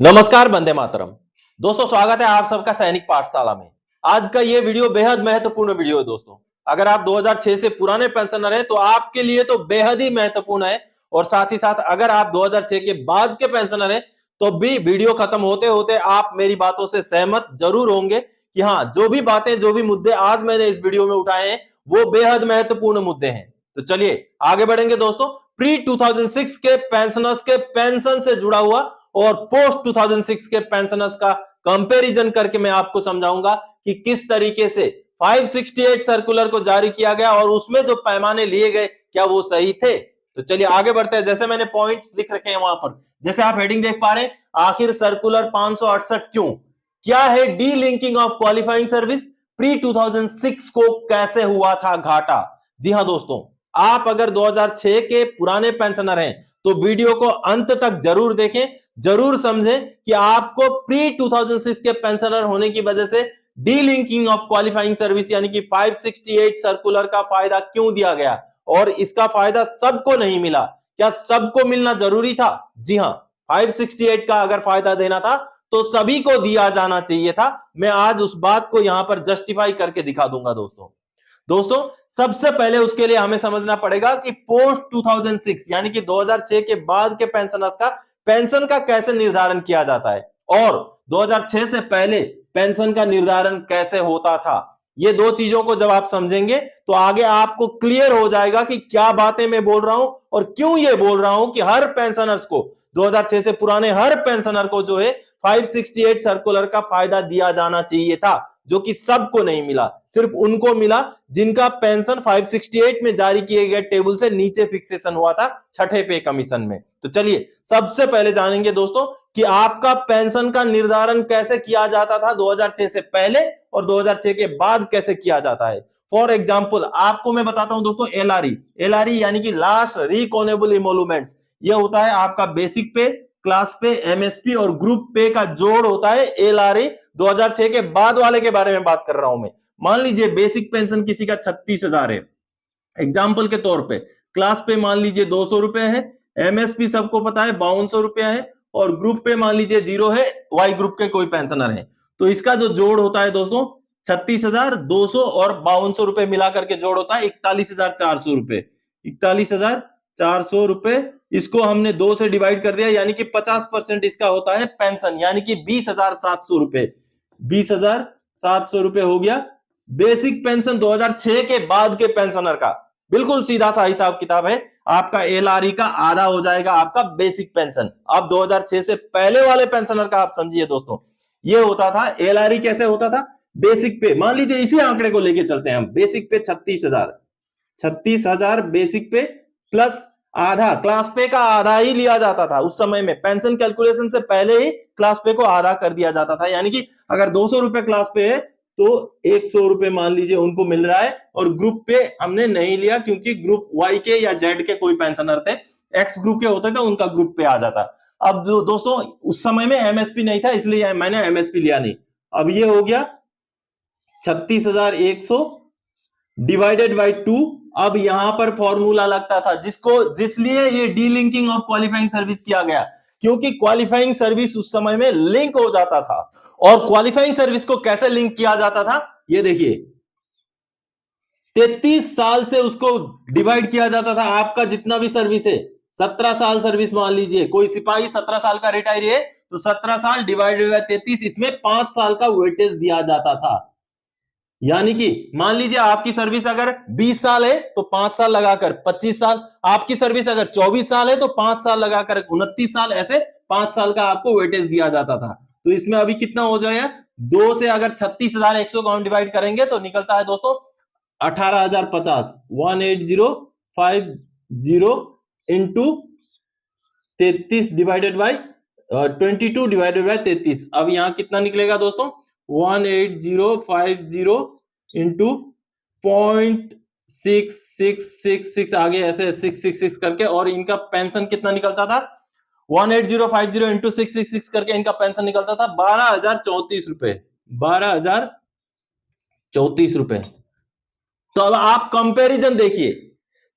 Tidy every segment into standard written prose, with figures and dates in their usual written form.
नमस्कार, वंदे मातरम। दोस्तों, स्वागत है आप सबका सैनिक पाठशाला में। आज का ये वीडियो बेहद महत्वपूर्ण वीडियो है दोस्तों। अगर आप 2006 से पुराने पेंशनर हैं तो आपके लिए तो बेहद ही महत्वपूर्ण है, और साथ ही साथ अगर आप 2006 के बाद के पेंशनर हैं तो भी वीडियो खत्म होते होते आप मेरी बातों से सहमत जरूर होंगे कि हाँ, जो भी बातें, जो भी मुद्दे आज मैंने इस वीडियो में उठाए हैं वो बेहद महत्वपूर्ण मुद्दे हैं। तो चलिए आगे बढ़ेंगे दोस्तों। प्री 2006 के पेंशनर्स के पेंशन से जुड़ा हुआ और पोस्ट 2006 के पेंशनर्स का कंपैरिजन करके मैं आपको समझाऊंगा कि किस तरीके से 568 सर्कुलर को जारी किया गया और उसमें जो पैमाने लिए गए क्या वो सही थे। तो चलिए आगे बढ़ते हैं। जैसे मैंने पॉइंट्स लिख रखे हैं वहां पर, जैसे आप हेडिंग देख पा रहे हैं, आखिर सर्कुलर 568 क्यों, क्या है D linking of qualifying service, pre 2006 को कैसे हुआ था घाटा। जी हां दोस्तों, आप अगर 2006 के पुराने पेंशनर हैं तो वीडियो को अंत तक जरूर देखें, जरूर समझें कि आपको प्री 2006 के पेंशनर होने की वजह से D linking of qualifying service यानी कि 568 सर्कुलर का फायदा क्यों दिया गया, और इसका फायदा सबको नहीं मिला। क्या सबको मिलना जरूरी था? जी हां, 568 का अगर फायदा देना था तो सभी को दिया जाना चाहिए था। मैं आज उस बात को यहां पर जस्टिफाई करके दिखा दूंगा दोस्तों, सबसे पहले उसके लिए हमें समझना पड़ेगा कि पोस्ट 2006 यानी कि 2006 के बाद के पेंशनर्स का पेंशन का कैसे निर्धारण किया जाता है और 2006 से पहले पेंशन का निर्धारण कैसे होता था। ये दो चीजों को जब आप समझेंगे तो आगे आपको क्लियर हो जाएगा कि क्या बातें मैं बोल रहा हूं और क्यों ये बोल रहा हूं कि हर पेंशनर्स को, 2006 से पुराने हर पेंशनर को जो है 568 सर्कुलर का फायदा दिया जाना चाहिए था, जो कि सबको नहीं मिला। सिर्फ उनको मिला जिनका पेंशन 568 में जारी किए गए टेबल से नीचे फिक्सेशन हुआ था छठे पे कमीशन में। तो चलिए सबसे पहले जानेंगे दोस्तों कि आपका पेंशन का निर्धारण कैसे किया जाता था 2006 से पहले और 2006 के बाद कैसे किया जाता है। फॉर एग्जाम्पल आपको मैं बताता हूं दोस्तों, एलआरई यानी कि लास्ट रिकॉनेबल इमोलूमेंट्स, यह होता है आपका बेसिक पे, क्लास पे, एमएसपी और ग्रुप पे का जोड़ होता है एलआरई। 2006 के बाद वाले के बारे में बात कर रहा हूं मैं। मान लीजिए बेसिक पेंशन किसी का 36,000 है, एग्जाम्पल के तौर पे, क्लास पे मान लीजिए 200 रुपए है, एमएसपी सबको पता है 5200 रुपया है, और ग्रुप पे मान लीजिए 0 है, वाई ग्रुप के कोई पेंशनर है। तो इसका जो जोड़ होता है दोस्तों 36,200 और 5200 रुपए मिलाकर के जोड़ होता है 41,400 रुपए। 41,400 रुपए, इसको हमने 2 से डिवाइड कर दिया यानी कि 50% इसका होता है पेंशन, यानी कि 20,700 रुपए। 20,700 रुपए हो गया बेसिक पेंशन 2006 के बाद के पेंशनर का। बिल्कुल सीधा सा हिसाब किताब है, आपका एलआरई का आधा हो जाएगा आपका बेसिक पेंशन। अब 2006 से पहले वाले पेंशनर का आप समझिए दोस्तों, ये होता था एलआरई कैसे होता था। बेसिक पे मान लीजिए इसी आंकड़े को लेके चलते हैं हम, बेसिक पे 36,000 बेसिक पे प्लस आधा क्लास पे का आधा ही लिया जाता था उस समय में। पेंशन कैलकुलेशन से पहले ही क्लास पे को आधा कर दिया जाता था, यानी कि अगर 200 रुपए क्लास पे है तो 100 रुपए मान लीजिए उनको मिल रहा है, और ग्रुप पे हमने नहीं लिया क्योंकि ग्रुप वाई के या जेड के कोई पेंशनर थे, एक्स ग्रुप के होते थे, उनका ग्रुप पे आ जाता। अब दोस्तों उस समय में एमएसपी नहीं था इसलिए मैंने एमएसपी लिया नहीं। अब ये हो गया 36,100 डिवाइडेड बाई 2। अब यहां पर फॉर्मूला लगता था जिसलिए ये डीलिंकिंग ऑफ क्वालिफाइंग सर्विस किया गया, क्योंकि क्वालिफाइंग सर्विस उस समय में लिंक हो जाता था। और क्वालिफाइंग सर्विस को कैसे लिंक किया जाता था, ये देखिए 33 साल से उसको डिवाइड किया जाता था। आपका जितना भी सर्विस है, 17 साल सर्विस मान लीजिए, कोई सिपाही 17 साल का रिटायर है तो 17 साल डिवाइडेड बाय 33, इसमें 5 साल का वेटेज दिया जाता था। यानी कि मान लीजिए आपकी सर्विस अगर 20 साल है तो 5 साल लगाकर 25 साल, आपकी सर्विस अगर 24 साल है तो 5 साल लगाकर 29 साल, ऐसे 5 साल का आपको वेटेज दिया जाता था। तो इसमें अभी कितना हो जाएगा, 2 से अगर 36,100 को हम डिवाइड करेंगे तो निकलता है दोस्तों 18,050, 18,050 into 33 divided by 22 divided by 33। अब यहां कितना निकलेगा दोस्तों, 18,050 इंटू 0.6666, आगे ऐसे 666 करके, और इनका पेंशन कितना निकलता था, 18,050 इंटू 666 करके इनका पेंशन निकलता था 12,034 रुपए। 12,034 रुपए। तो अब आप कंपैरिजन देखिए,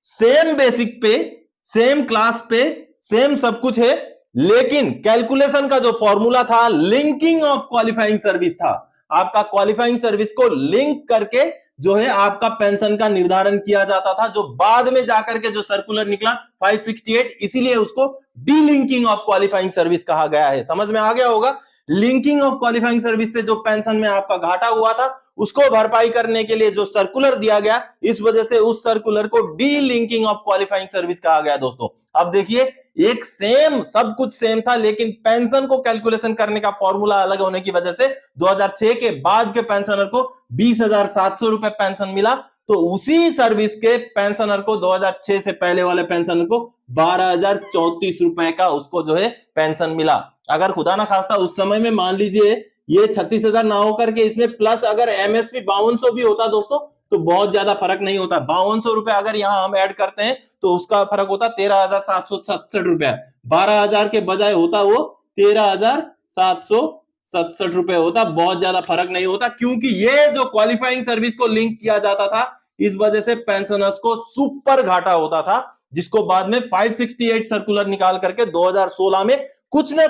सेम बेसिक पे, सेम क्लास पे, सेम सब कुछ है, लेकिन कैलकुलेशन का जो फॉर्मूला था, लिंकिंग ऑफ क्वालिफाइंग सर्विस था। आपका क्वालिफाइंग सर्विस को लिंक करके जो है आपका पेंशन का निर्धारण किया जाता था, जो बाद में जाकर के जो सर्कुलर निकला 568, इसीलिए उसको डीलिंकिंग ऑफ क्वालिफाइंग सर्विस कहा गया है। समझ में आ गया होगा। लिंकिंग ऑफ क्वालिफाइंग सर्विस से जो पेंशन में आपका घाटा हुआ था उसको भरपाई करने के लिए जो सर्कुलर दिया गया, इस वजह से उस सर्कुलर को डीलिंकिंग ऑफ क्वालिफाइंग सर्विस कहा गया। दोस्तों अब देखिए, एक सेम, सब कुछ सेम था, लेकिन पेंशन को कैलकुलेशन करने का फॉर्मूला अलग होने की वजह से 2006 के बाद के पेंशनर को 20,700 रुपए पेंशन मिला। तो उसी सर्विस के पेंशनर को 2006 से पहले वाले पेंशनर को 12,034 रुपए का उसको जो है पेंशन मिला। अगर खुदा ना खास्ता उस समय में मान लीजिए ये 36,000 ना होकर के इसमें प्लस अगर एमएसपी 5200 भी होता दोस्तों, तो बहुत ज्यादा फर्क नहीं होता। 5200 रुपए अगर यहां हम ऐड करते हैं तो उसका फर्क होता 13,767 रुपए। 12,000 के बजाय होता वो 13,767 रुपए होता। बहुत ज्यादा फर्क नहीं होता, क्योंकि ये जो क्वालिफाइंग सर्विस को लिंक किया जाता था, इस वजह से पेंशनर्स को सुपर घाटा होता था, जिसको बाद में 568 सर्कुलर निकाल करके 2016 में कुछ ना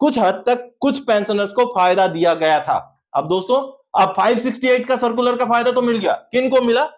कुछ हद तक कुछ पेंशनर्स को फायदा दिया गया था। अब दोस्तों, अब 568 का सर्कुलर का फायदा तो मिल गया। किन को मिला?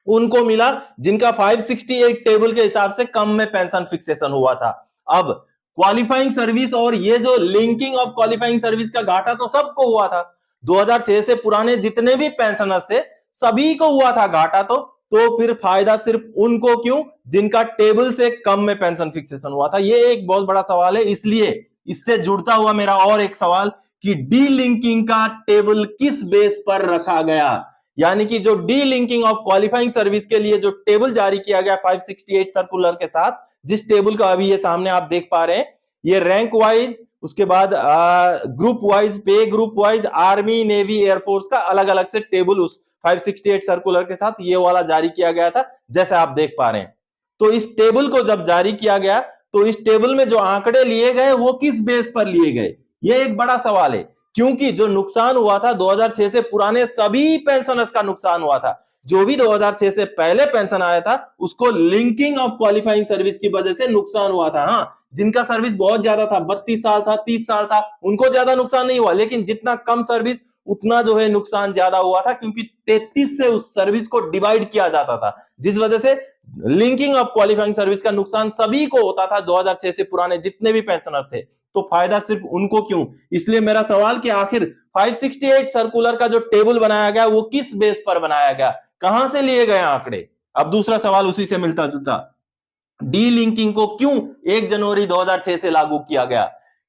उनको मिला जिनका 568 टेबल के हिसाब से कम में पेंशन फिक्सेशन हुआ था। अब क्वालिफाइंग सर्विस और ये जो लिंकिंग ऑफ क्वालिफाइंग सर्विस का घाटा तो सबको हुआ था। 2006 से पुराने जितने भी पेंशनर्स थे सभी को हुआ था घाटा। तो फिर फायदा सिर्फ उनको क्यों, जिनका टेबल से कम में पेंशन फिक्सेशन हुआ था? ये एक बहुत बड़ा सवाल है। इसलिए इससे जुड़ता हुआ मेरा और एक सवाल कि डी लिंकिंग का टेबल किस बेस पर रखा गया, यानी कि जो D linking of qualifying service के लिए जो टेबल जारी किया गया 568 सर्कुलर के साथ, जिस टेबल का अभी ये सामने आप देख पा रहे हैं, ये रैंक वाइज, उसके बाद ग्रुप वाइज, पे group wise, army, navy, air force का अलग अलग से टेबल उस 568 सर्कुलर के साथ ये वाला जारी किया गया था, जैसे आप देख पा रहे हैं। तो इस टेबल को जब जारी किया गया तो इस टेबल में जो आंकड़े लिए गए वो किस बेस पर लिए गए, ये एक बड़ा सवाल है। क्योंकि जो नुकसान हुआ था 2006 से पुराने सभी पेंशनर्स का नुकसान हुआ था। जो भी 2006 से पहले पेंशन आया था उसको लिंकिंग ऑफ क्वालिफाइंग सर्विस की वजह से नुकसान हुआ था। हाँ, जिनका सर्विस बहुत ज्यादा था, 32 साल था, 30 साल था, उनको ज्यादा नुकसान नहीं हुआ, लेकिन जितना कम सर्विस उतना जो है नुकसान ज्यादा हुआ था, क्योंकि 33 से उस सर्विस को डिवाइड किया जाता था, जिस वजह से लिंकिंग ऑफ क्वालिफाइंग सर्विस का नुकसान सभी को होता था। 2006 से पुराने जितने भी पेंशनर्स थे, तो फायदा सिर्फ उनको क्यों? इसलिए मेरा सवाल कि आखिर 568 सर्कुलर का जो टेबल बनाया गया वो किस बेस पर बनाया गया, कहां से लिए गए आंकड़े? अब दूसरा सवाल उसी से मिलता जुलता, डी लिंकिंग को क्यों 1 जनवरी 2006 से लागू किया गया,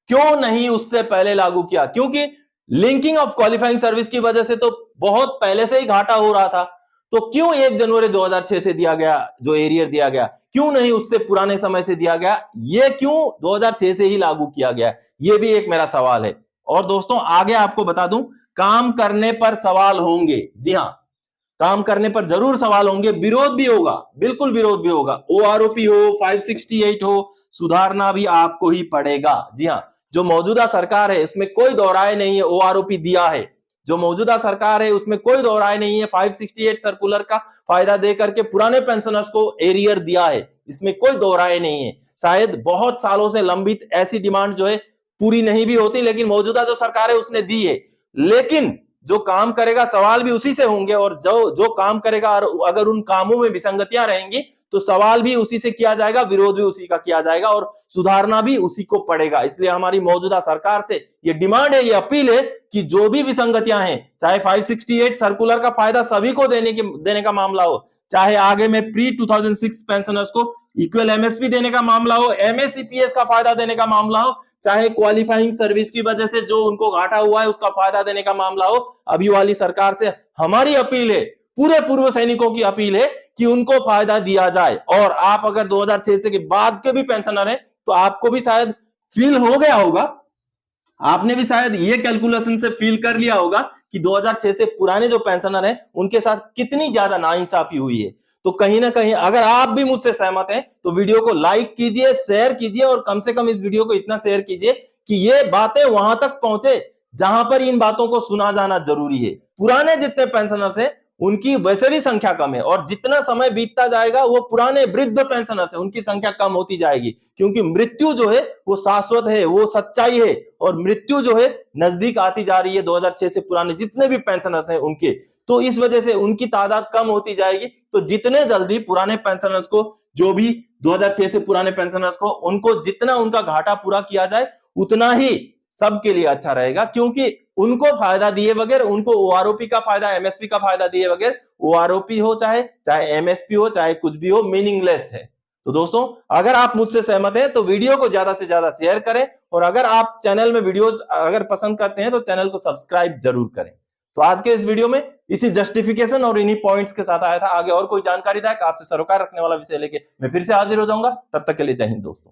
क्यों नहीं उससे पहले लागू किया? क्योंकि लिंकिंग ऑफ क्वालिफाइंग सर्विस की वजह से तो बहुत पहले से ही घाटा हो रहा था, तो क्यों 1 जनवरी 2006 से दिया गया, जो एरियर दिया गया, क्यों नहीं उससे पुराने समय से दिया गया? ये क्यों 2006 से ही लागू किया गया? ये भी एक मेरा सवाल है। और दोस्तों आगे आपको बता दूं, काम करने पर सवाल होंगे। जी हां, काम करने पर जरूर सवाल होंगे, विरोध भी होगा, बिल्कुल विरोध भी होगा। ओआरओपी हो, 568 हो, सुधारना भी आपको ही पड़ेगा। जी हां, जो मौजूदा सरकार है उसमें कोई दो राय नहीं है, ओआरओपी दिया है। जो मौजूदा सरकार है उसमें कोई दो राय नहीं है, 568 सर्कुलर का फायदा देकर के पुराने पेंशनर्स को एरियर दिया है, इसमें कोई दो राय नहीं है। शायद बहुत सालों से लंबित ऐसी डिमांड जो है पूरी नहीं भी होती, लेकिन मौजूदा जो सरकार है उसने दी है। लेकिन जो काम करेगा सवाल भी उसी से होंगे, और जो काम करेगा अगर उन कामों में विसंगतियां रहेंगी तो सवाल भी उसी से किया जाएगा, विरोध भी उसी का किया जाएगा, और सुधारना भी उसी को पड़ेगा। इसलिए हमारी मौजूदा सरकार से ये डिमांड है, ये अपील है कि जो भी विसंगतियां हैं, चाहे 568 सर्कुलर का फायदा सभी को देने का मामला हो, चाहे आगे में प्री 2006 पेंशनर्स को इक्वल एमएसपी देने का मामला हो, एमएसईपीएस का फायदा देने का मामला हो, चाहे क्वालिफाइंग सर्विस की वजह से जो उनको घाटा हुआ है उसका फायदा देने का मामला हो, अभी वाली सरकार से हमारी अपील है, पूरे पूर्व सैनिकों की अपील है कि उनको फायदा दिया जाए। और आप अगर 2006 से के बाद के भी पेंशनर हैं तो आपको भी शायद फील हो गया होगा, आपने भी शायद ये कैलकुलेशन से फील कर लिया होगा कि 2006 से पुराने जो पेंशनर हैं उनके साथ कितनी ज्यादा नाइंसाफी हुई है। तो कहीं ना कहीं अगर आप भी मुझसे सहमत हैं तो वीडियो को लाइक कीजिए, शेयर कीजिए, और कम से कम इस वीडियो को इतना शेयर कीजिए कि ये बातें वहां तक पहुंचे जहां पर इन बातों को सुना जाना जरूरी है। पुराने जितने पेंशनर्स हैं उनकी वैसे भी संख्या कम है, और जितना समय बीतता जाएगा वो पुराने वृद्ध पेंशनर्स है उनकी संख्या कम होती जाएगी, क्योंकि मृत्यु जो है वो शाश्वत है, वो सच्चाई है, और मृत्यु जो है नजदीक आती जा रही है 2006 से पुराने जितने भी पेंशनर्स हैं उनके। तो इस वजह से उनकी तादाद कम होती जाएगी। तो जितने जल्दी पुराने पेंशनर्स को, जो भी 2006 से पुराने पेंशनर्स को, उनको जितना उनका घाटा पूरा किया जाए उतना ही सबके लिए अच्छा रहेगा, क्योंकि उनको फायदा दिए बगैर, उनको ओआरओपी का फायदा, एमएसपी का फायदा दिए बगैर, ओआरओपी हो चाहे एमएसपी हो चाहे कुछ भी हो, मीनिंगलेस है। तो दोस्तों, अगर आप मुझसे सहमत हैं तो वीडियो को ज्यादा से ज्यादा शेयर करें, और अगर आप चैनल में वीडियोस अगर पसंद करते हैं तो चैनल को सब्सक्राइब जरूर करें। तो आज के इस वीडियो में इसी जस्टिफिकेशन और इन्हीं पॉइंट्स के साथ आया था। आगे और कोई जानकारी दायक आपसे सरोकार रखने वाला विषय लेके मैं फिर से हाजिर हो जाऊंगा। तब तक के लिए जय हिंद दोस्तों।